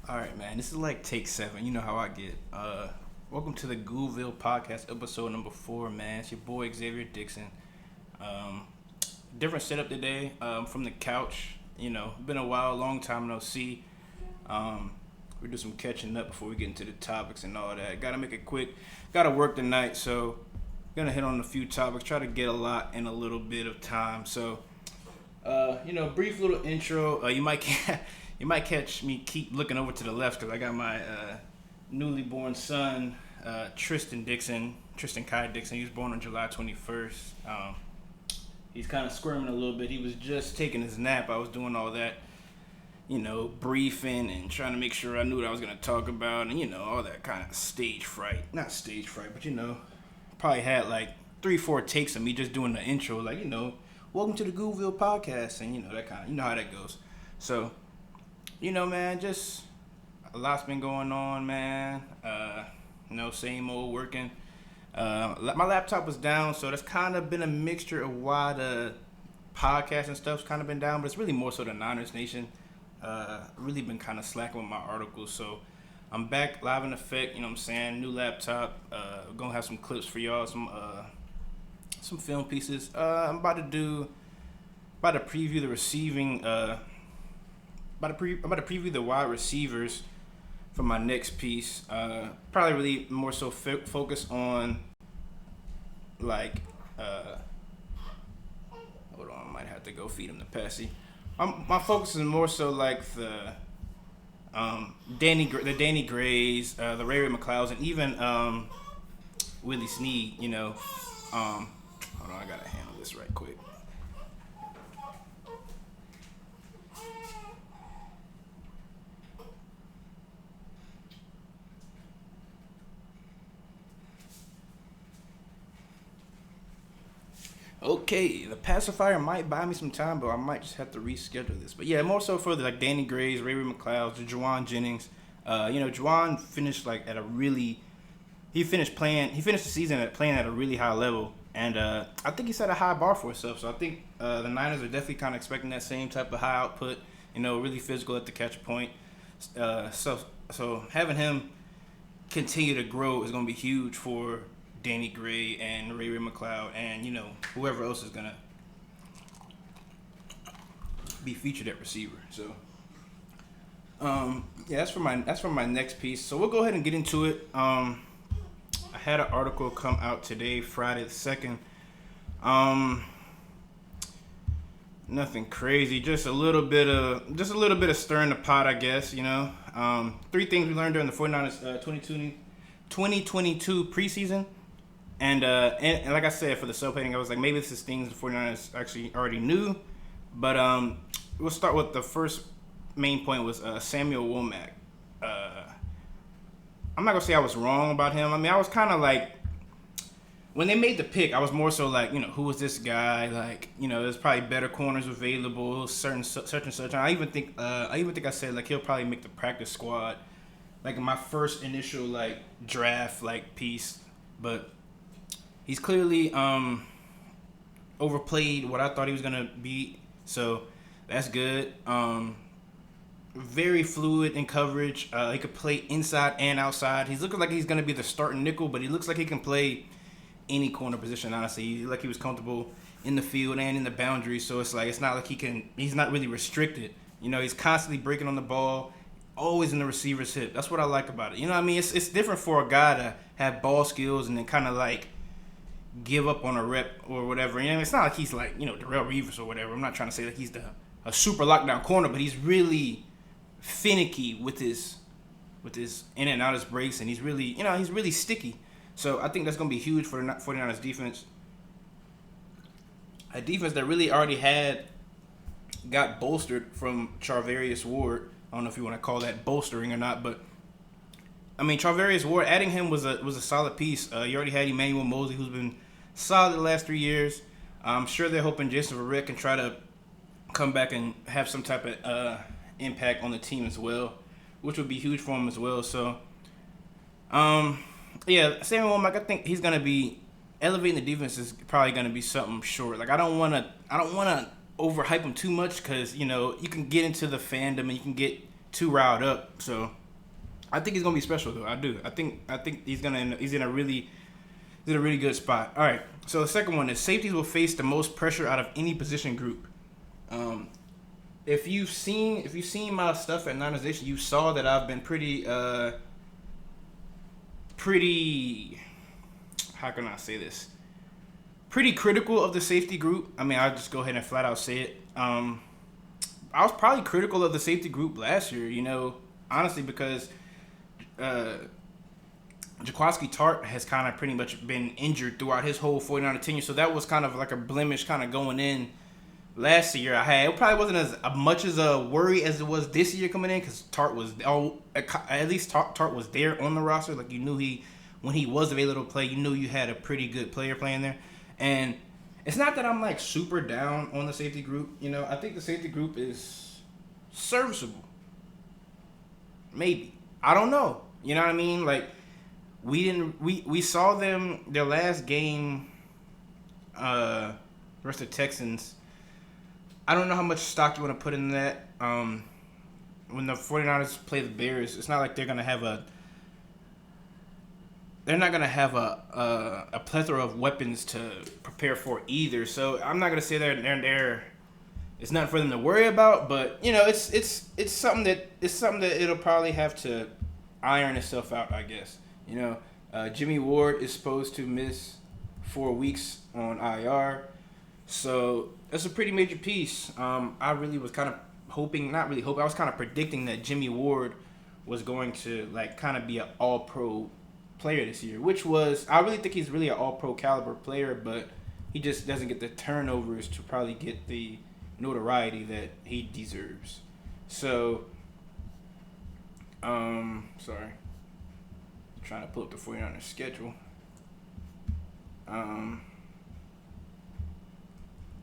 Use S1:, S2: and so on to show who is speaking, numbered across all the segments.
S1: All right, man. This is like take 7. You know how I get. Welcome to the Goobville podcast, episode number 4, man. It's your boy Xavier Dixon. Um, Different setup today. From the couch. Been a while, long time no see. We do some catching up before we get into the topics and all that. Gotta make it quick. Gotta work tonight, so gonna hit on a few topics. Try to get a lot in a little bit of time. So, brief little intro. You might catch me keep looking over to the left because I got my newly born son, Tristan Kai Dixon. He was born on July 21st. He's kind of squirming a little bit. He was just taking his nap. I was doing all that, briefing and trying to make sure I knew what I was going to talk about and, all that kind of stage fright. Not stage fright, but, probably had like 3-4 takes of me just doing the intro, like, welcome to the Goobville podcast and, that kind of, you know how that goes. So, man, just a lot's been going on, man. Same old working. My laptop was down, so that's kind of been a mixture of why the podcast and stuff's kind of been down, but it's really more so the Niners Nation. Really been kind of slacking with my articles, so I'm back live in effect. You know what I'm saying? New laptop. Gonna have some clips for y'all, some film pieces. I'm about to preview the receiving. I'm about to preview the wide receivers for my next piece. Probably really more so focus on like. Hold on, I might have to go feed him the passy. My focus is more so like the Danny Grays, the Ray McLeods, and even Willie Snead. Hold on, I gotta handle this right quick. Okay, the pacifier might buy me some time, but I might just have to reschedule this. But yeah, more so for the Danny Grays, Ray McLeod, the Juwan Jennings. Juwan finished like at a really. He finished the season playing at a really high level, and I think he set a high bar for himself. So I think the Niners are definitely kind of expecting that same type of high output. Really physical at the catch point. So having him continue to grow is going to be huge for Danny Gray and Ray McLeod and whoever else is gonna be featured at receiver. So that's for my next piece. So we'll go ahead and get into it. I had an article come out today, Friday the 2nd. Nothing crazy, just a little bit of stirring the pot, I guess. 3 things we learned during the 49ers 2022 preseason. And like I said, for the subheading, I was like, maybe this is things the 49ers actually already knew. But we'll start with the first main point was Samuel Womack. I'm not going to say I was wrong about him. I mean, I was kind of like, when they made the pick, I was more so like, who was this guy? Like, there's probably better corners available, such and such. And I even think I said, like, he'll probably make the practice squad, like in my first initial, like, draft, like, piece. But he's clearly overplayed what I thought he was going to be, so that's good. Very fluid in coverage. He could play inside and outside. He's looking like he's going to be the starting nickel, but he looks like he can play any corner position, honestly. He was comfortable in the field and in the boundaries, so it's not like he's not really restricted. He's constantly breaking on the ball, always in the receiver's hip. That's what I like about it. It's different for a guy to have ball skills and then kind of like give up on a rep or whatever. It's not like he's like, Darrelle Revis or whatever. I'm not trying to say that he's a super lockdown corner, but he's really finicky with his in and out his breaks, and he's really sticky. So I think that's going to be huge for the 49ers defense. A defense that really already got bolstered from Charvarius Ward. I don't know if you want to call that bolstering or not, but I mean, Charvarius Ward, adding him was a solid piece. You already had Emmanuel Mosley, who's been solid the last 3 years. I'm sure they're hoping Jason Verrett can try to come back and have some type of impact on the team as well, which would be huge for him as well. So, Samuel Womack, I think he's gonna be elevating the defense is probably gonna be something short. Like I don't wanna overhype him too much because you can get into the fandom and you can get too riled up. So I think he's gonna be special though. I do. I think he's in a really good spot. All right. So the second one is safeties will face the most pressure out of any position group. If you've seen my stuff at Niners Nation, you saw that I've been pretty how can I say this? Pretty critical of the safety group. I mean, I'll just go ahead and flat out say it. I was probably critical of the safety group last year, honestly, because Jaquiski Tartt has kind of pretty much been injured throughout his whole 49er tenure, so that was kind of like a blemish kind of going in last year. It probably wasn't as much as a worry as it was this year coming in, because Tartt was, at least Tartt was there on the roster. Like, you knew when he was available to play, you knew you had a pretty good player playing there. And it's not that I'm like super down on the safety group. I think the safety group is serviceable. Maybe. I don't know. You know what I mean? Like, we saw them their last game versus the Texans. I don't know how much stock you want to put in that. When the 49ers play the Bears, it's not like they're not gonna have a plethora of weapons to prepare for either. So I'm not gonna say they're it's nothing for them to worry about, but it's something that it'll probably have to iron itself out, I guess. Jimmy Ward is supposed to miss 4 weeks on IR, so that's a pretty major piece. I really was kind of I was kind of predicting that Jimmy Ward was going to kind of be an all-pro player this year, I really think he's really an all-pro caliber player, but he just doesn't get the turnovers to probably get the notoriety that he deserves. So, sorry. Trying to pull up the 49ers schedule.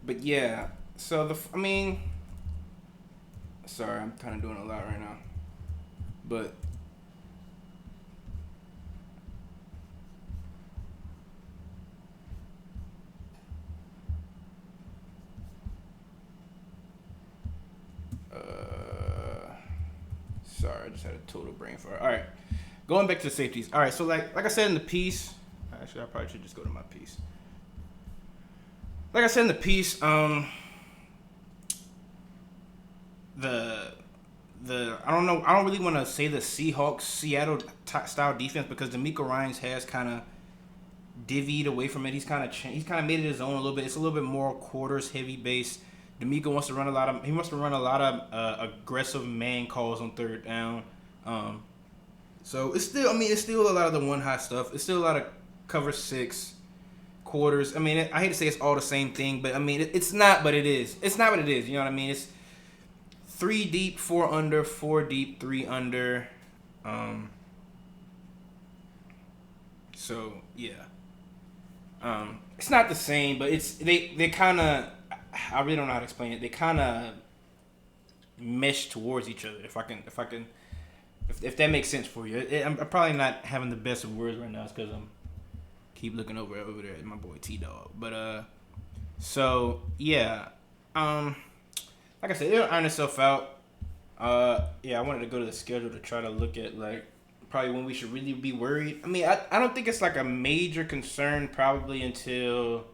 S1: But yeah, so sorry, I'm kind of doing a lot right now. But sorry, I just had a total brain fart. All right, going back to the safeties. All right, so like I said in the piece, actually I probably should just go to my piece. Like I said in the piece, I don't really want to say the Seahawks Seattle style defense, because DeMeco Ryans has kind of divvied away from it. He's kind of made it his own a little bit. It's a little bit more quarters heavy based. DeMeco wants to run a lot of aggressive man calls on third down. So it's still a lot of the one high stuff. It's still a lot of cover six, quarters. I mean, I hate to say it's all the same thing, but I mean, it's not, but it is. It's not what it is. You know what I mean? It's 3 deep, 4 under, 4 deep, 3 under. So yeah. It's not the same, but they kind of. I really don't know how to explain it. They kind of mesh towards each other. If that makes sense for you. I'm probably not having the best of words right now. It's because I'm keep looking over there at my boy T-Dog. But so yeah. Like I said, it'll iron itself out. Yeah, I wanted to go to the schedule to try to look at probably when we should really be worried. I mean, I don't think it's a major concern probably until,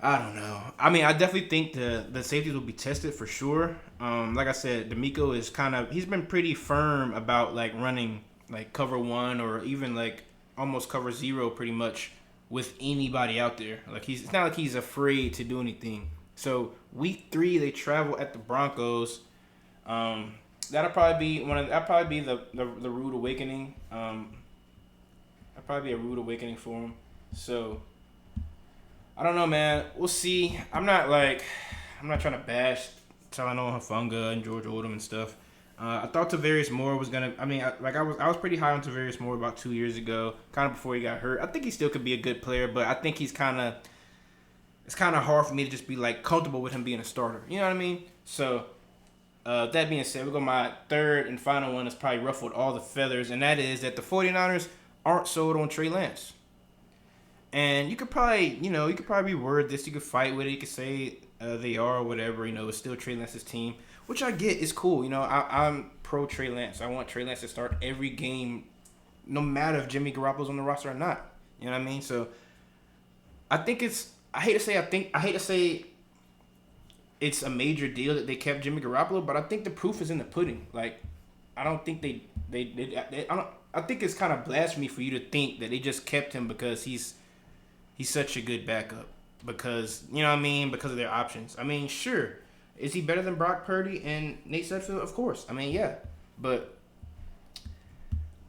S1: I don't know. I mean, I definitely think the safeties will be tested for sure. Like I said, DeMeco is he's been pretty firm about running cover 1 or even almost cover 0 pretty much with anybody out there. It's not like he's afraid to do anything. So week 3 they travel at the Broncos. That'll probably be the rude awakening. That'll probably be a rude awakening for him. So I don't know, man. We'll see. I'm not trying to bash Talanoa Hufanga and George Odom and stuff. I thought Tavarius Moore was gonna. I mean, I was pretty high on Tavarius Moore about 2 years ago, kind of before he got hurt. I think he still could be a good player, but I think it's kind of hard for me to just be comfortable with him being a starter. You know what I mean? So that being said, we'll go my third and final one that's probably ruffled all the feathers, and that is that the 49ers aren't sold on Trey Lance. And you could probably reword this. You could fight with it. You could say they are or whatever. It's still Trey Lance's team. which I get is cool. You know, I'm pro Trey Lance. I want Trey Lance to start every game, no matter if Jimmy Garoppolo's on the roster or not. You know what I mean? So I think it's. I hate to say it's a major deal that they kept Jimmy Garoppolo, but I think the proof is in the pudding. Like, I don't think they I don't. I think it's kind of blasphemy for you to think that they just kept him because he's such a good backup. Because, you know what I mean? Because of their options. I mean, sure. Is he better than Brock Purdy and Nate Sudfeld? Of course. I mean, yeah. But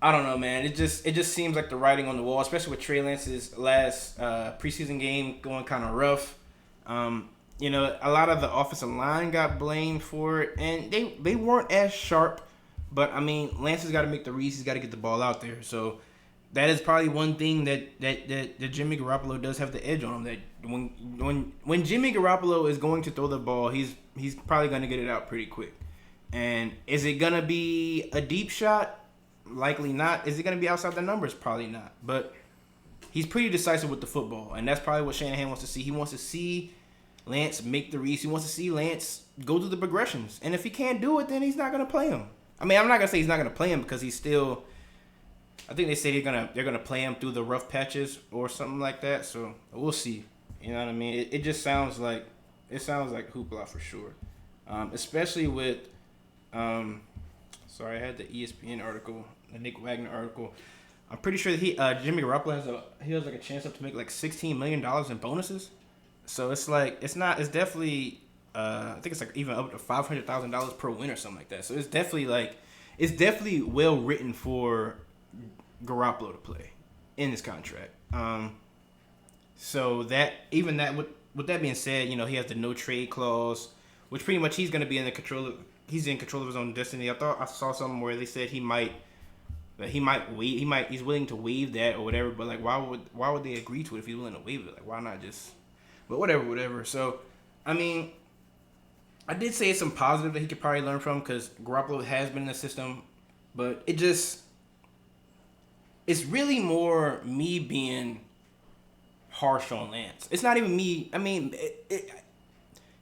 S1: I don't know, man. It just seems like the writing on the wall, especially with Trey Lance's last preseason game going kind of rough. You know, a lot of the offensive line got blamed for it, and they weren't as sharp. But, I mean, Lance has got to make the reads. He's got to get the ball out there. So that is probably one thing that Jimmy Garoppolo does have the edge on him. That when Jimmy Garoppolo is going to throw the ball, he's probably going to get it out pretty quick. And is it going to be a deep shot? Likely not. Is it going to be outside the numbers? Probably not. But he's pretty decisive with the football, and that's probably what Shanahan wants to see. He wants to see Lance make the reads. He wants to see Lance go through the progressions. And if he can't do it, then he's not going to play him. I mean, I'm not going to say he's not going to play him because he's still – I think they say they're gonna play him through the rough patches or something like that. So we'll see. You know what I mean? It just sounds like hoopla for sure. Especially with sorry, I had the ESPN article, the Nick Wagner article. I'm pretty sure that Jimmy Garoppolo has like a chance up to make like $16 million in bonuses. So it's definitely I think it's like even up to $500,000 per win or something like that. So it's definitely well written for Garoppolo to play in this contract. So with that being said, you know, he has the no trade clause, which pretty much he's going to be in control of his own destiny. I thought I saw something where they said he's willing to waive that or whatever, but like why would they agree to it if he's willing to waive it? Like, why not just, but whatever. So I mean, I did say some positive that he could probably learn from because Garoppolo has been in the system, but it's really more me being harsh on Lance. It's not even me. I mean,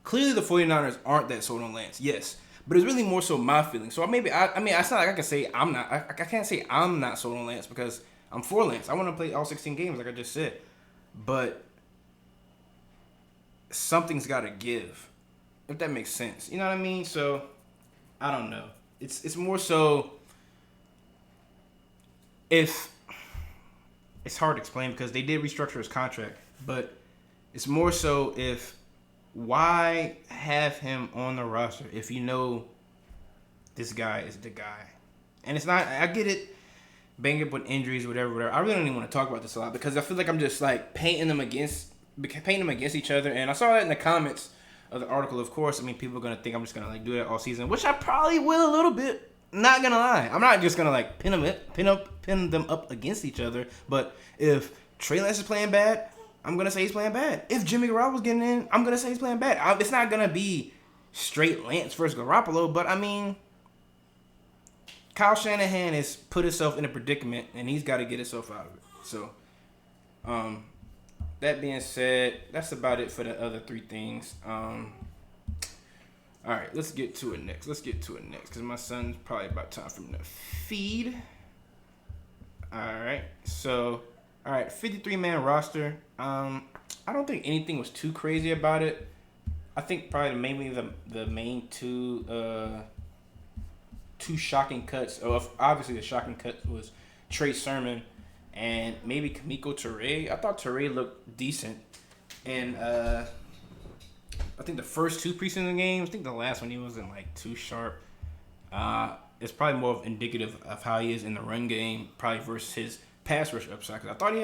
S1: clearly the 49ers aren't that sold on Lance, yes. But it's really more so my feeling. So maybe, I mean, it's not like I can say I'm not. I can't say I'm not sold on Lance because I'm for Lance. I want to play all 16 games like I just said. But something's got to give, if that makes sense. You know what I mean? So, I don't know. It's more so if it's hard to explain because they did restructure his contract, but it's more so if why have him on the roster if you know this guy is the guy? And it's not, I get it, banged up with injuries, whatever. I really don't even want to talk about this a lot because I feel like I'm just like painting them against each other. And I saw that in the comments of the article, of course. I mean, people are going to think I'm just going to like do that all season, which I probably will a little bit. Not gonna lie, I'm not just gonna like pin them up against each other. But if Trey Lance is playing bad, I'm gonna say he's playing bad. If Jimmy Garoppolo's getting in, I'm gonna say he's playing bad. It's not gonna be straight Lance versus Garoppolo, but I mean, Kyle Shanahan has put himself in a predicament, and he's got to get himself out of it. So, that being said, that's about it for the other three things. All right, let's get to it next. Because my son's probably about time for him to feed. All right, 53-man roster. I don't think anything was too crazy about it. I think probably mainly the main two shocking cuts. Obviously, the shocking cut was Trey Sermon and maybe Kamiko Toure. I thought Toure looked decent. And I think the first two preseason games, I think the last one he wasn't like too sharp. It's probably more of indicative of how he is in the run game, probably versus his pass rush upside. Cause I thought he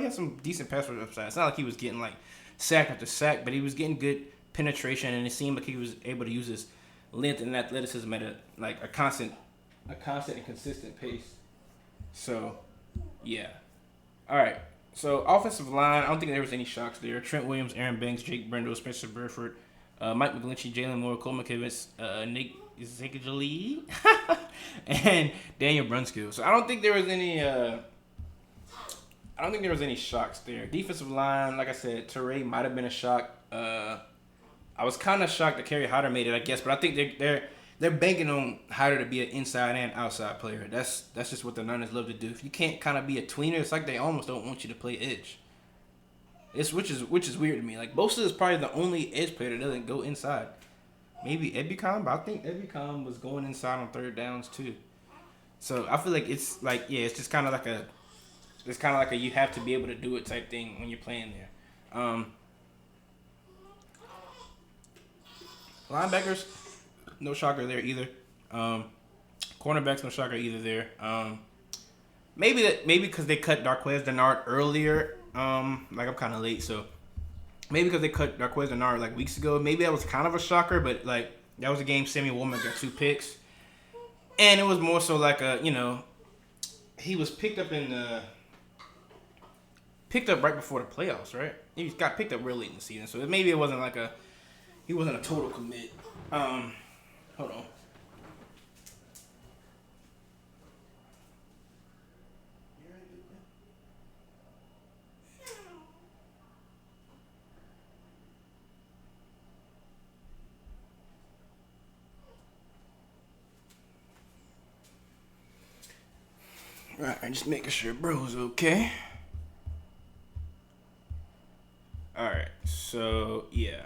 S1: had some decent pass rush upside. It's not like he was getting like sack after sack, but he was getting good penetration, and it seemed like he was able to use his length and athleticism at a constant and consistent pace. So, yeah. All right. So, offensive line, I don't think there was any shocks there. Trent Williams, Aaron Banks, Jake Brendel, Spencer Burford, Mike McGlinchey, Jalen Moore, Cole McKivitz, Nick Ziggley, and Daniel Brunskill. So, I don't think there was any shocks there. Defensive line, like I said, Toure might have been a shock. I was kind of shocked that Kerry Hyder made it, I guess, but I think they're banking on Hyder to be an inside and outside player. That's just what the Niners love to do. If you can't kind of be a tweener, it's like they almost don't want you to play edge. It's which is weird to me. Like Bosa is probably the only edge player that doesn't go inside. Maybe Ebicom, but I think Ebicom was going inside on third downs too. So I feel like it's like it's just kind of like a you have to be able to do it type thing when you're playing there. Linebackers, no shocker there either. Cornerbacks, no shocker either there. Maybe because they cut Darqueze Dennard earlier. Like I'm kind of late, so maybe because they cut Darqueze Dennard like weeks ago. Maybe that was kind of a shocker, but like that was a game Samuel Woolman got 2 picks, and it was more so like he was picked up right before the playoffs, right? He got picked up real late in the season, so maybe it wasn't like he wasn't a total commit. Hold on. Right, just making sure bro's okay. Alright, so yeah,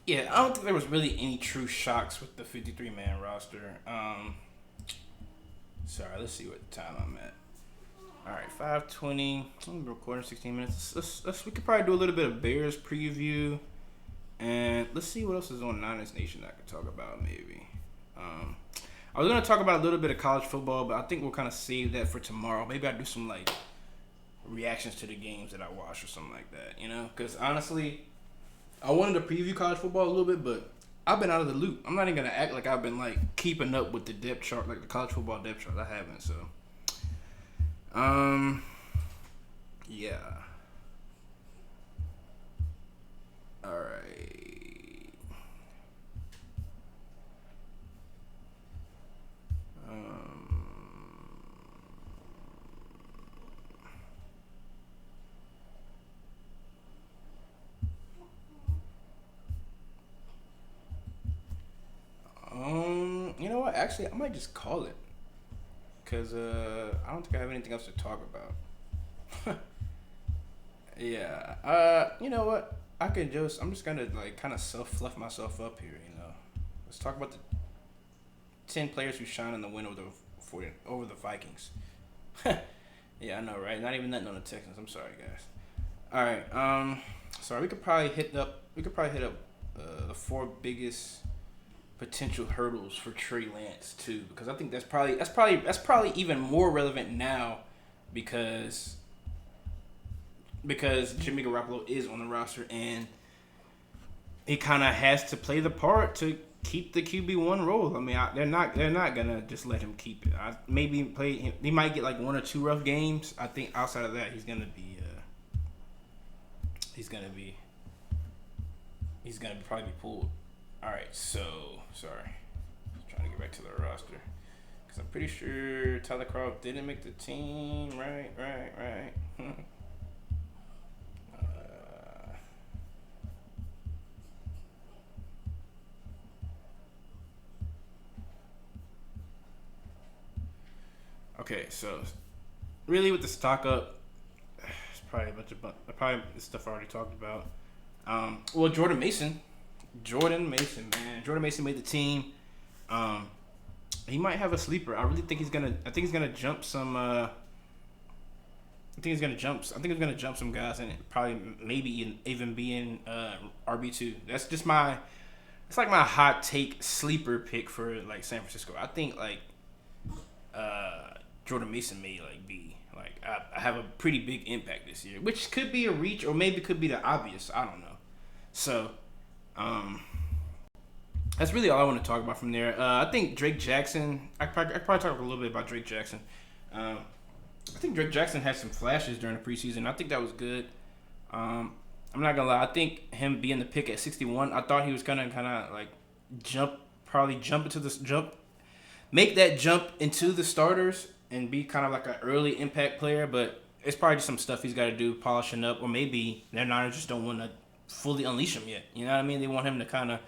S1: I don't think there was really any true shocks with the 53-man roster. Sorry, let's see what time I'm at. Alright, 5:20. I'm recording 16 minutes. We could probably do a little bit of Bears preview, and let's see what else is on Niners Nation I could talk about maybe. I was gonna talk about a little bit of college football, but I think we'll kind of save that for tomorrow. Maybe I'll do some like reactions to the games that I watch or something like that, because honestly, I wanted to preview college football a little bit, but I've been out of the loop. I'm not even gonna act like I've been like keeping up with the depth chart, like the college football depth chart. I haven't, so yeah. All right. You know what? Actually, I might just call it, cause I don't think I have anything else to talk about. Yeah. You know what? I'm just gonna like kind of fluff myself up here. Let's talk about the 10 players who shine in the win over the Vikings. Yeah, I know, right? Not even nothing on the Texans. I'm sorry, guys. All right. Sorry. We could probably hit up the 4 biggest potential hurdles for Trey Lance too, because I think that's probably even more relevant now because Jimmy Garoppolo is on the roster and he kind of has to play the part to keep the QB1 role. I mean, they're not gonna just let him keep it. He might get like 1 or 2 rough games. I think outside of that, he's gonna probably be pulled. All right, so sorry, trying to get back to the roster because I'm pretty sure Tyler Croft didn't make the team. Right. Okay, so really with the stock up, it's probably a bunch of stuff I already talked about. Well, Jordan Mason, man. Jordan Mason made the team. He might have a sleeper. I think he's gonna jump some. I think he's gonna jump some guys and probably maybe even be in RB2. That's just it's like my hot take sleeper pick for like San Francisco. I think like Jordan Mason may like be like I have a pretty big impact this year, which could be a reach or maybe could be the obvious. I don't know. So, that's really all I want to talk about from there. I think Drake Jackson. I probably talk a little bit about Drake Jackson. I think Drake Jackson had some flashes during the preseason. I think that was good. I'm not gonna lie. I think him being the pick at 61, I thought he was gonna kind of like make that jump into the starters and be kind of like an early impact player. But it's probably just some stuff he's got to do, polishing up, or maybe the Niners just don't want to fully unleash him yet. You know what I mean? They want him to kind of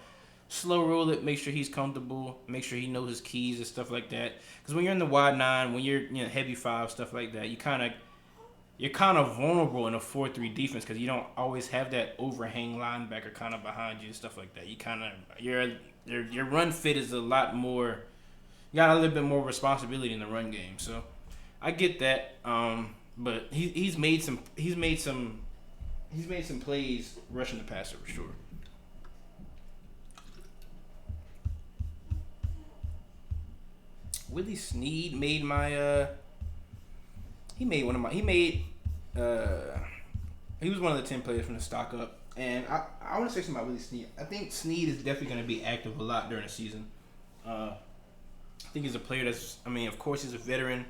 S1: slow roll it, make sure he's comfortable, make sure he knows his keys and stuff like that. Because when you're in the wide nine, when you're heavy five, stuff like that, you're kind of vulnerable in a 4-3 defense because you don't always have that overhang linebacker kind of behind you and stuff like that. You kind of your run fit is a lot more. You got a little bit more responsibility in the run game, so I get that. But he's made some plays rushing the passer for sure. Willie Snead made my he was one of the 10 players from the stock up, and I want to say something about Willie Snead. I think Snead is definitely going to be active a lot during the season. I think he's a player that's, of course he's a veteran,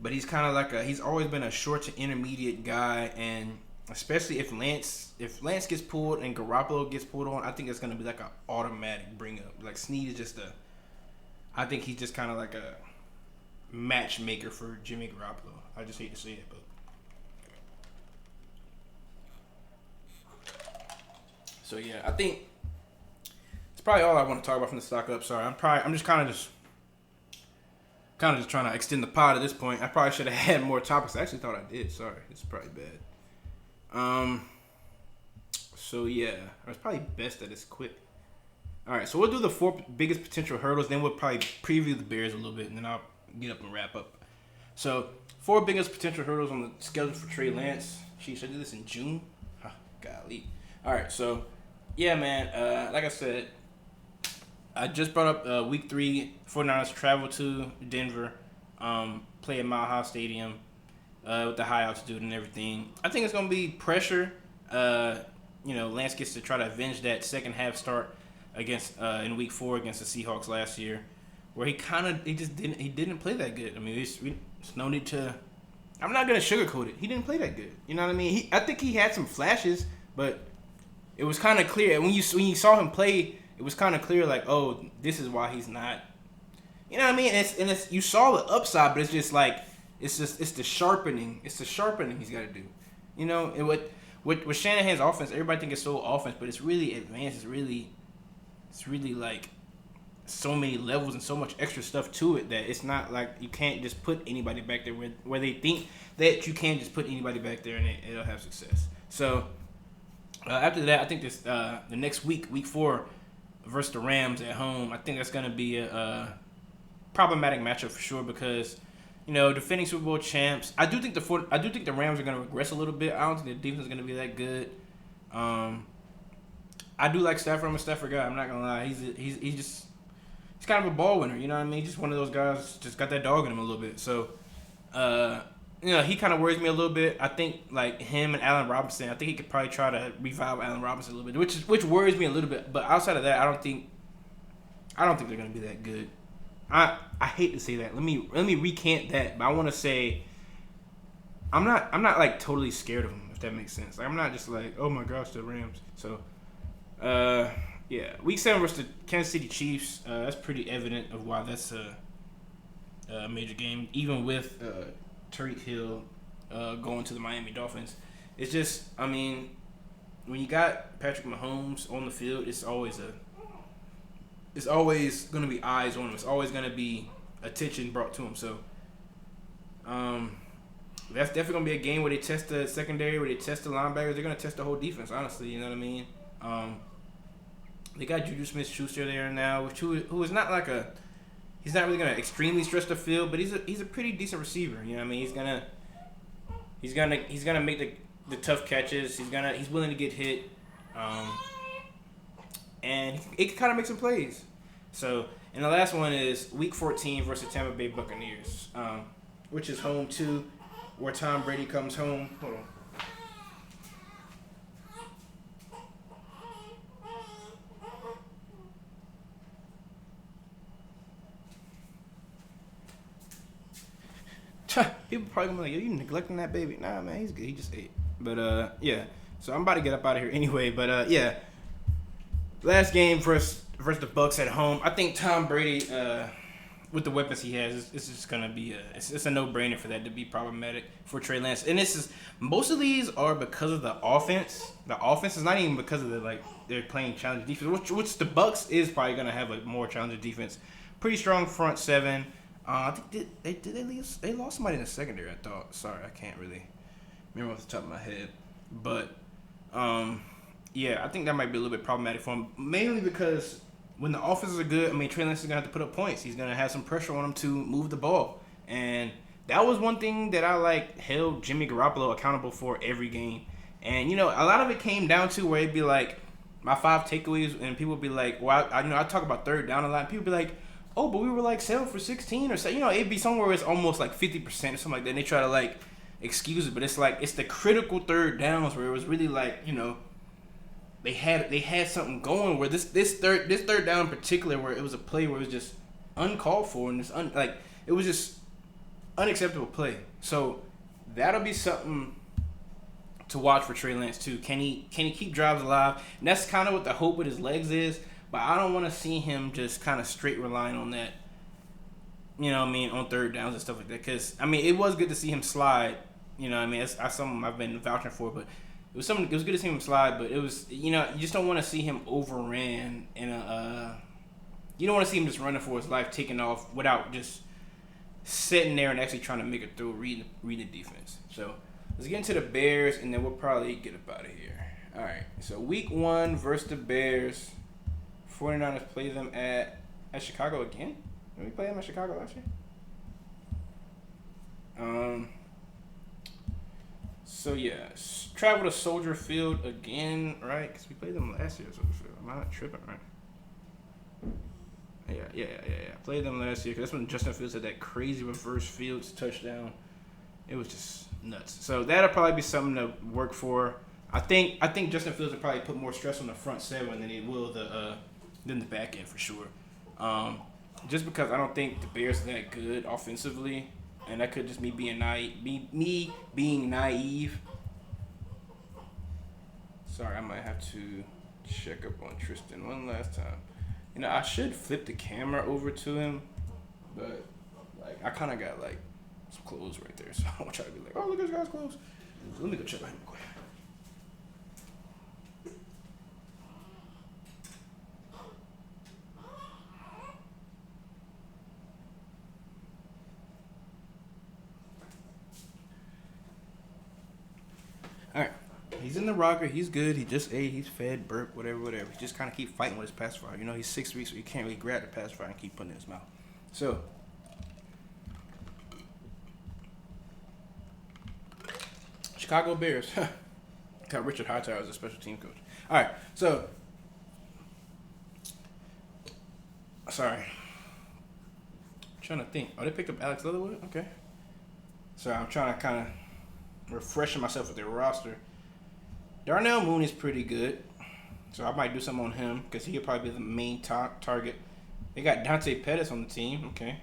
S1: but he's kind of he's always been a short to intermediate guy, and especially if Lance gets pulled and Garoppolo gets pulled on, I think it's going to be like an automatic bring up. Like Snead is just I think he's just kind of like a matchmaker for Jimmy Garoppolo. I just hate to say it, but so yeah, I think it's probably all I want to talk about from the stock up. Sorry, I'm just kind of trying to extend the pod at this point. I probably should have had more topics. I actually thought I did. Sorry, it's probably bad. So yeah, it's probably best that it's quick. All right, so we'll do the 4 biggest potential hurdles. Then we'll probably preview the Bears a little bit, and then I'll get up and wrap up. So 4 biggest potential hurdles on the schedule for Trey Lance. Sheesh, I did this in June. Golly. All right, so yeah, man. Like I said, I just brought up week 3. 49ers travel to Denver, play at Mile High Stadium with the high altitude and everything. I think it's gonna be pressure. Lance gets to try to avenge that second half start against in week 4 against the Seahawks last year, where he didn't play that good. There's no need to. I'm not gonna sugarcoat it. He didn't play that good. You know what I mean? I think he had some flashes, but it was kind of clear when you saw him play. It was kind of clear, like, oh, this is why he's not. You know what I mean? And it's you saw the upside, but it's just like it's the sharpening. It's the sharpening he's got to do. And with Shanahan's offense, everybody think it's so offense, but it's really advanced. It's really like so many levels and so much extra stuff to it that it's not like you can't just put anybody back there where they think that you can just put anybody back there and it'll have success. So after that, I think this the next week 4 versus the Rams at home, I think that's going to be a problematic matchup for sure because defending Super Bowl champs. I do think the Rams are going to regress a little bit. I don't think the defense is going to be that good. I do like Stafford. I'm a Stafford guy. I'm not gonna lie. He's kind of a ball winner. You know what I mean? Just one of those guys. Just got that dog in him a little bit. So, he kind of worries me a little bit. I think like him and Allen Robinson. I think he could probably try to revive Allen Robinson a little bit, which worries me a little bit. But outside of that, I don't think they're gonna be that good. I hate to say that. Let me recant that. But I want to say I'm not like totally scared of them, if that makes sense. Like I'm not just like, oh my gosh, the Rams. So. Yeah, week 7 versus the Kansas City Chiefs. That's pretty evident of why that's a major game, even with Tyreek Hill going to the Miami Dolphins. It's just, when you got Patrick Mahomes on the field, it's always going to be eyes on him. It's always going to be attention brought to him. So, that's definitely going to be a game where they test the secondary, where they test the linebackers. They're going to test the whole defense, honestly. You know what I mean? They got Juju Smith-Schuster there now, who is not like he's not really gonna extremely stretch the field, but he's a pretty decent receiver. You know what I mean? He's gonna make the tough catches. He's willing to get hit, and he can kind of make some plays. So, and the last one is Week 14 versus Tampa Bay Buccaneers, which is home to where Tom Brady comes home. Hold on. People probably gonna be like, yo, you neglecting that baby? Nah, man, he's good. He just ate. But yeah. So I'm about to get up out of here anyway. But yeah. Last game versus the Bucs at home. I think Tom Brady. with the weapons he has, it's just gonna be it's a no-brainer for that to be problematic for Trey Lance. And this is most of these are because of the offense. The offense is not even because of they're playing challenging defense, which the Bucks is probably gonna have a more challenging defense. Pretty strong front seven. I think they lost somebody in the secondary. I thought. Sorry, I can't really remember off the top of my head, but yeah, I think that might be a little bit problematic for him, mainly because when the offenses are good, I mean, Trey Lance is going to have to put up points. He's going to have some pressure on him to move the ball. And that was one thing that I, held Jimmy Garoppolo accountable for every game. And, a lot of it came down to where it'd be my 5 takeaways, and people would be like, well, I talk about third down a lot. And people would be like, oh, but we were, 7 for 16 or so. It'd be somewhere where it's almost 50% or something like that. And they try to, excuse it. But it's it's the critical third downs where it was really they had something going where this third down in particular, where it was a play where it was just uncalled for, and it was just unacceptable play. So that'll be something to watch for Trey Lance too. Can he keep drives alive? And that's kind of what the hope with his legs is. But I don't want to see him just kind of straight relying on that. On third downs and stuff like that. Because it was good to see him slide. That's something I've been vouching for, but. It was good to see him slide, but it was, you just don't want to see him overran in you don't want to see him just running for his life, taking off without just sitting there and actually trying to make a throw, read the defense. So let's get into the Bears, and then we'll probably get up out of here. All right, so week 1 versus the Bears. 49ers play them at Chicago again. Did we play them at Chicago last year? So yeah, travel to Soldier Field again, right? Because we played them last year at Soldier Field. Am I not tripping, right? Yeah. Played them last year because that's when Justin Fields had that crazy reverse Fields touchdown. It was just nuts. So that'll probably be something to work for. I think Justin Fields will probably put more stress on the front 7 than he will than the back end for sure. Just because I don't think the Bears are that good offensively. And that could just me being naive. Sorry, I might have to check up on Tristan one last time. I should flip the camera over to him, but I kind of got some clothes right there, so I won't try to be like, oh, look at this guy's clothes. Let me go check on him real quick. Alright, he's in the rocker. He's good. He just ate. He's fed, burped, whatever. He just kind of keep fighting with his pacifier. He's 6'3", so he can't really grab the pacifier and keep putting it in his mouth. So, Chicago Bears. Got Richard Hightower as a special team coach. Alright, so, sorry. I'm trying to think. Oh, they picked up Alex Leatherwood? Okay. So, I'm trying to kind of refreshing myself with their roster. Darnell Mooney's pretty good, so I might do something on him because he'll probably be the main target. They got Dante Pettis on the team. Okay.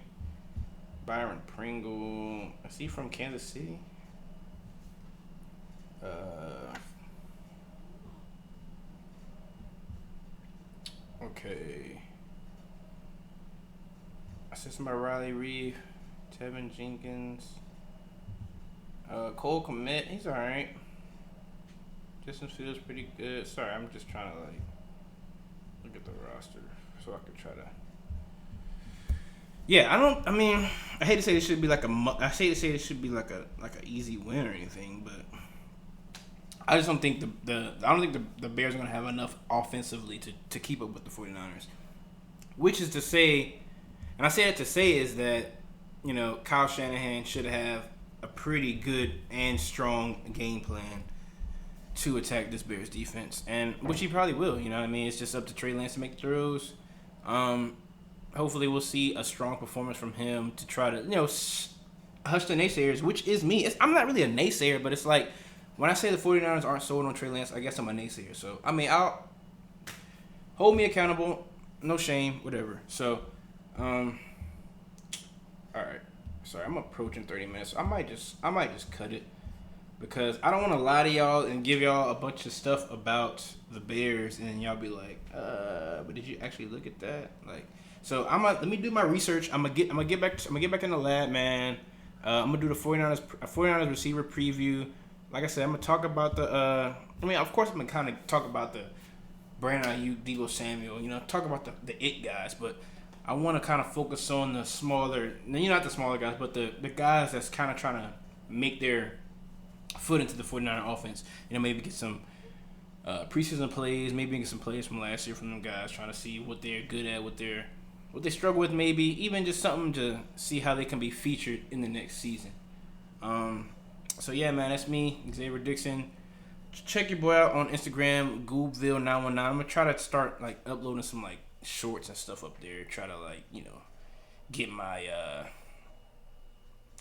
S1: Byron Pringle. Is he from Kansas City? Okay. I said somebody Riley Reeve, Tevin Jenkins. Cole Kmet, he's alright. Justin Fields pretty good. Sorry, I'm just trying to look at the roster so I can try to. Yeah, I hate to say it should be like a easy win or anything, but I just don't think the Bears are gonna have enough offensively to keep up with the 49ers. Which is to say, and I say that to say is that Kyle Shanahan should have a pretty good and strong game plan to attack this Bears defense, and which he probably will. It's just up to Trey Lance to make throws. Hopefully, we'll see a strong performance from him to try to hush the naysayers, which is me. I'm not really a naysayer, but it's when I say the 49ers aren't sold on Trey Lance, I guess I'm a naysayer. So I'll hold me accountable, no shame, whatever. So, all right. Sorry, I'm approaching 30 minutes. So I might just cut it because I don't want to lie to y'all and give y'all a bunch of stuff about the Bears and then y'all be like, but did you actually look at that? So let me do my research. I'm gonna get back in the lab, man. I'm gonna do the 49ers receiver preview. Like I said, I'm gonna talk about the. I mean, of course, I'm gonna kind of talk about the Brandon Ayuk, Deebo Samuel. You know, talk about the it guys, but I want to kind of focus on the smaller. Not the smaller guys, but the guys that's kind of trying to make their foot into the 49er offense. You know, maybe get some preseason plays, maybe get some plays from last year from them guys, trying to see what they're good at, what they struggle with, maybe even just something to see how they can be featured in the next season. So yeah, man, that's me, Xavier Dixon. Check your boy out on Instagram, Goobville919. I'm gonna try to start like uploading some like shorts and stuff up there. Try to like get my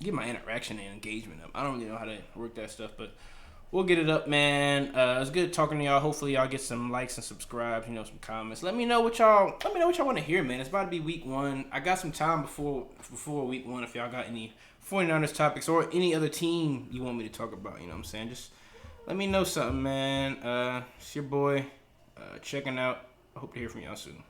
S1: interaction and engagement up. I don't really know how to work that stuff, but we'll get it up, man. It's good talking to y'all. Hopefully y'all get some likes and subscribes, some comments. Let me know what y'all want to hear, man. It's about to be week 1. I got some time before week 1 if y'all got any 49ers topics or any other team you want me to talk about, you know what I'm saying? Just let me know something, man. It's your boy checking out. I hope to hear from y'all soon.